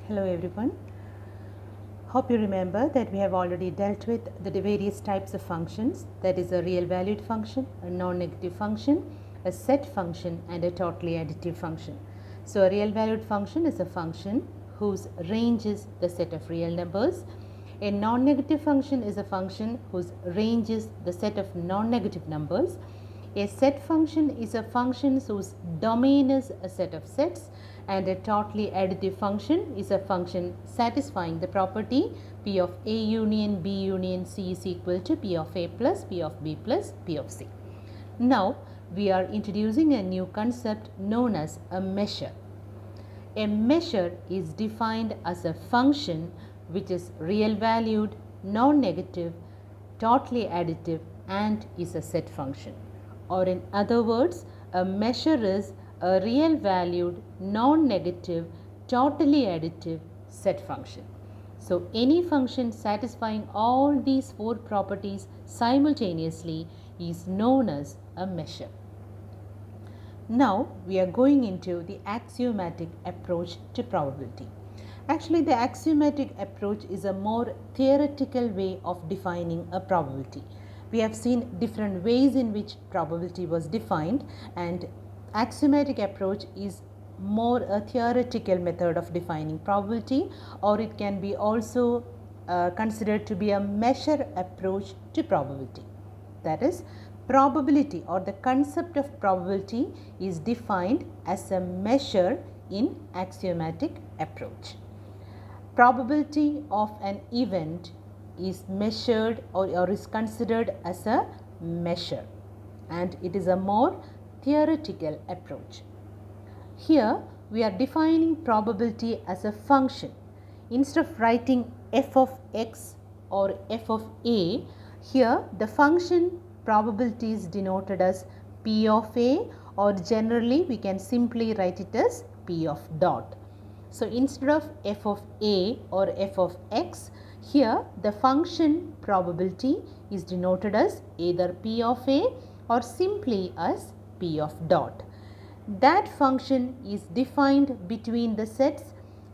Hello everyone. Hope you remember that we have already dealt with the various types of functions, that is a real valued function, a non-negative function, a set function and a totally additive function. So a real valued function is a function whose range is the set of real numbers. A non-negative function is a function whose range is the set of non-negative numbers. A set function is a function whose domain is a set of sets, and a totally additive function is a function satisfying the property P of A union B union C is equal to P of A plus P of B plus P of C. Now we are introducing a new concept known as a measure. A measure is defined as a function which is real valued, non-negative, totally additive and is a set function. Or in other words, a measure is a real valued, non-negative, totally additive set function. So any function satisfying all these four properties simultaneously is known as a measure. Now we are going into the axiomatic approach to probability. Actually, the axiomatic approach is a more theoretical way of defining a probability. We have seen different ways in which probability was defined, and axiomatic approach is more a theoretical method of defining probability, or it can be also considered to be a measure approach to probability. That is, probability or the concept of probability is defined as a measure in axiomatic approach. Probability of an event is measured or is considered as a measure, and it is a more theoretical approach. Here we are defining probability as a function. Instead of writing f of x or f of a, here the function probability is denoted as p of a, or generally we can simply write it as p of dot. So instead of f of a or f of x, here the function probability is denoted as either p of a or simply as p of dot. That function is defined between the sets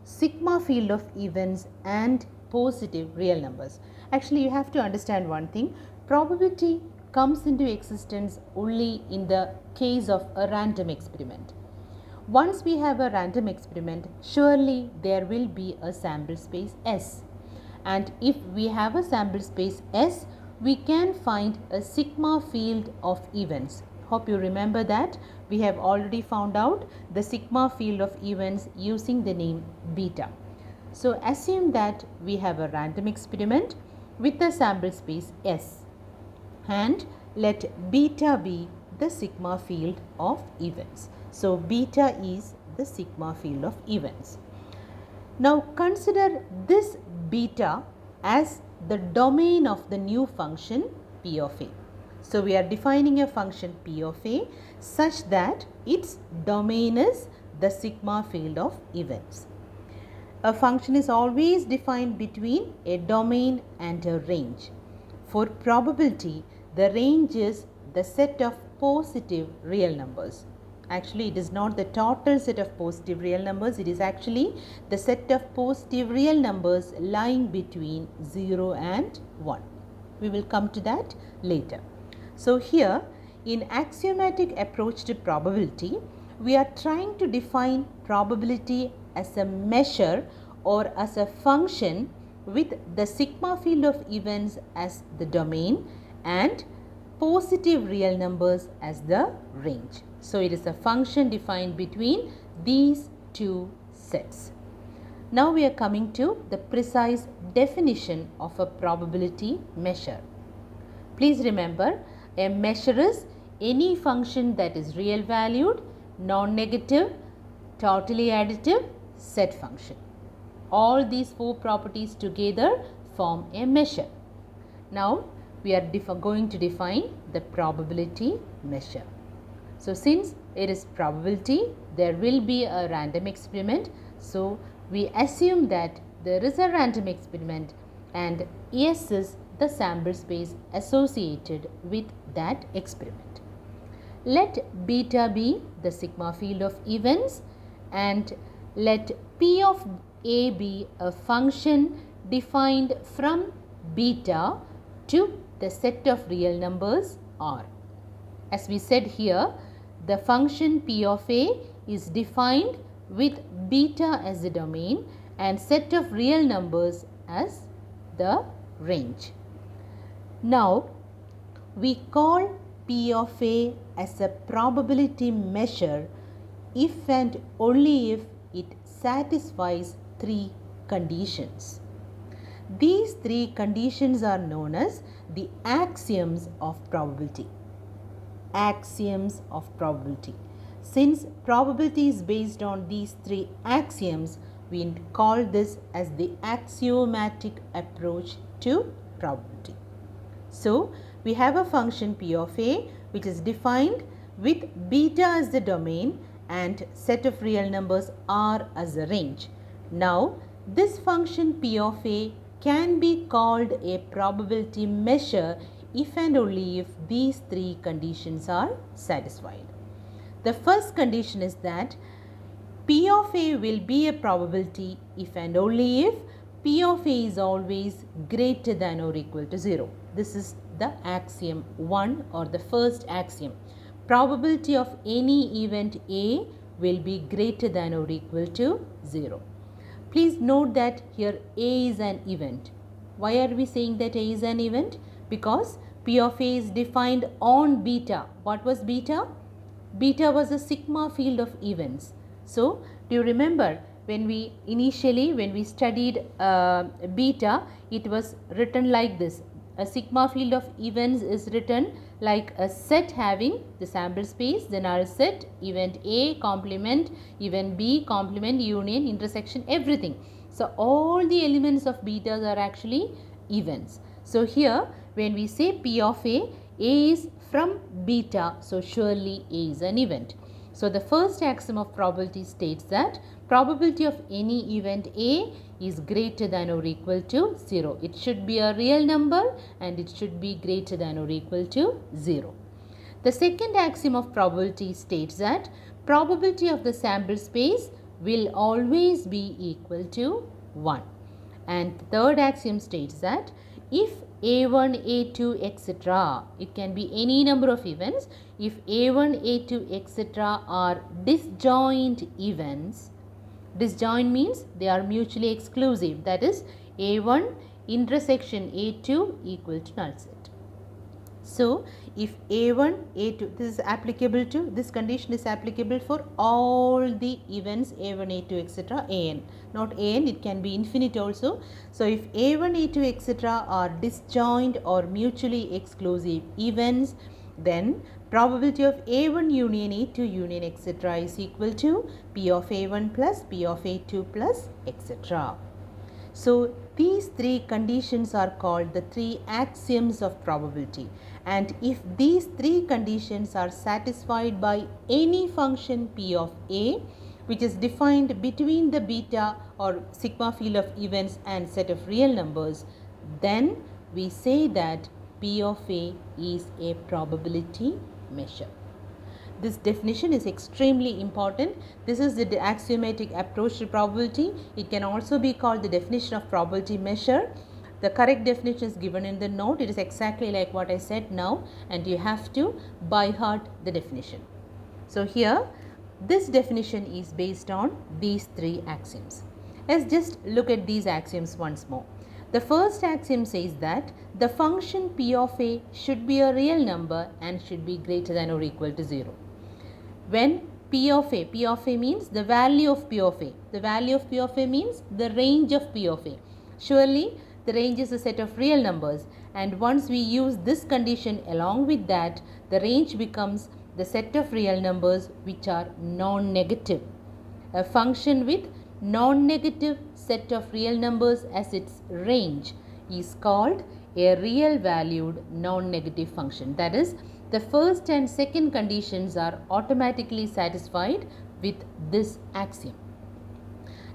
sigma field of events and positive real numbers. Actually, you have to understand one thing. Probability comes into existence only in the case of a random experiment. Once we have a random experiment, surely there will be a sample space S. And if we have a sample space S, we can find a sigma field of events. Hope you remember that. We have already found out the sigma field of events using the name beta. So assume that we have a random experiment with a sample space S, and let beta be the sigma field of events. So beta is the sigma field of events. Now consider this beta as the domain of the new function p of a. So we are defining a function p of a such that its domain is the sigma field of events. A function is always defined between a domain and a range. For probability, the range is the set of positive real numbers. Actually, it is not the total set of positive real numbers, it is actually the set of positive real numbers lying between 0 and 1. We will come to that later. So here, in axiomatic approach to probability, we are trying to define probability as a measure or as a function with the sigma field of events as the domain and positive real numbers as the range. So it is a function defined between these two sets. Now we are coming to the precise definition of a probability measure. Please remember, a measure is any function that is real valued, non-negative, totally additive, set function. All these four properties together form a measure. Now we are going to define the probability measure. So since it is probability, there will be a random experiment. So we assume that there is a random experiment and S is the sample space associated with that experiment. Let beta be the sigma field of events and let P of A be a function defined from beta to the set of real numbers R. As we said here, the function P of A is defined with beta as the domain and set of real numbers as the range. Now, we call P of A as a probability measure if and only if it satisfies three conditions. These three conditions are known as the axioms of probability. Axioms of probability. Since probability is based on these three axioms, we call this as the axiomatic approach to probability. So, we have a function P of A which is defined with beta as the domain and set of real numbers R as a range. Now, this function P of A can be called a probability measure if and only if these three conditions are satisfied. The first condition is that P of A will be a probability if and only if P of A is always greater than or equal to 0. This is the axiom 1 or the first axiom. Probability of any event A will be greater than or equal to 0. Please note that here A is an event. Why are we saying that A is an event? Because P of A is defined on beta. What was beta? Beta was a sigma field of events. So, do you remember when we studied beta, it was written like this. A sigma field of events is written like a set having the sample space, the null set, event A, complement, event B, complement, union, intersection, everything. So, all the elements of betas are actually events. So, here when we say P of A is from beta, so surely A is an event. So, the first axiom of probability states that probability of any event A is greater than or equal to 0. It should be a real number and it should be greater than or equal to 0. The second axiom of probability states that probability of the sample space will always be equal to 1. And the third axiom states that if A1, A2, etc., it can be any number of events, if A1, A2, etc. are disjoint events, disjoint means they are mutually exclusive, that is A1 intersection A2 equal to null set. So, if A1, A2, this is applicable to, this condition is applicable for all the events A1, A2, etc., An. Not An, it can be infinite also. So, if A1, A2, etc. are disjoint or mutually exclusive events, then probability of A1 union A2 union etc. is equal to P of A1 plus P of A2 plus etc. So, these three conditions are called the three axioms of probability, and if these three conditions are satisfied by any function P of A which is defined between the beta or sigma field of events and set of real numbers, then we say that P of A is a probability measure. This definition is extremely important. This is the axiomatic approach to probability. It can also be called the definition of probability measure. The correct definition is given in the note. It is exactly like what I said now, and you have to by heart the definition. So, here this definition is based on these three axioms. Let's just look at these axioms once more. The first axiom says that the function P of A should be a real number and should be greater than or equal to 0. When P of A means the value of P of A. The value of P of A means the range of P of A. Surely, the range is a set of real numbers, and once we use this condition along with that, the range becomes the set of real numbers which are non-negative. A function with non-negative set of real numbers as its range is called a real valued non-negative function. That is, the first and second conditions are automatically satisfied with this axiom.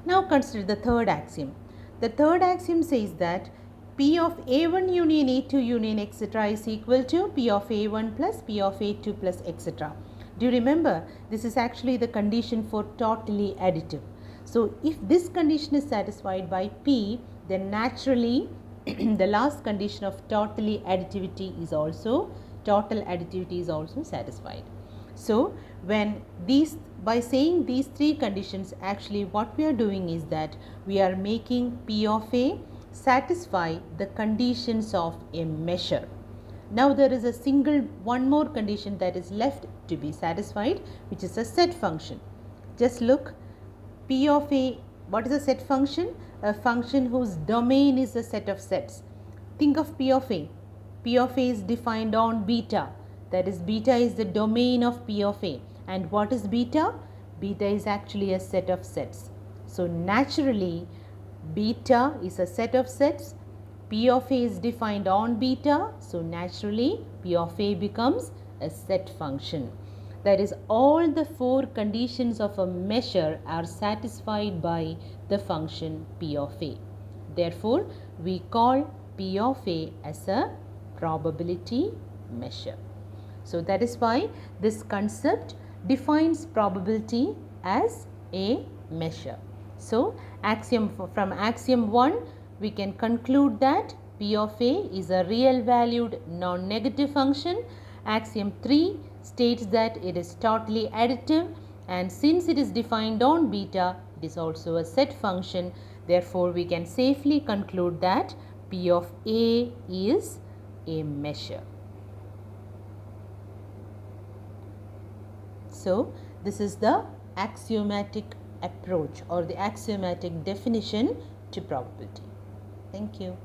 Now consider the third axiom. The third axiom says that P of A1 union A2 union etc. is equal to P of A1 plus P of A2 plus etc. Do you remember? This is actually the condition for totally additive. So if this condition is satisfied by P, then naturally the last condition of total additivity is also satisfied. So when by saying these three conditions, actually what we are doing is that we are making P of A satisfy the conditions of a measure. Now there is one more condition that is left to be satisfied, which is a set function. Just look, P of A, what is a set function? A function whose domain is a set of sets. Think of P of A. P of A is defined on beta. That is, beta is the domain of P of A. And what is beta? Beta is actually a set of sets. So naturally, beta is a set of sets. P of A is defined on beta. So naturally, P of A becomes a set function. That is, all the four conditions of a measure are satisfied by the function P of A. Therefore, we call P of A as a probability measure. So that is why this concept defines probability as a measure. So from axiom 1, we can conclude that P of A is a real valued non-negative function. Axiom 3 states that it is totally additive, and since it is defined on beta, it is also a set function. Therefore, we can safely conclude that P of A is a measure. So this is the axiomatic approach or the axiomatic definition to probability. Thank you.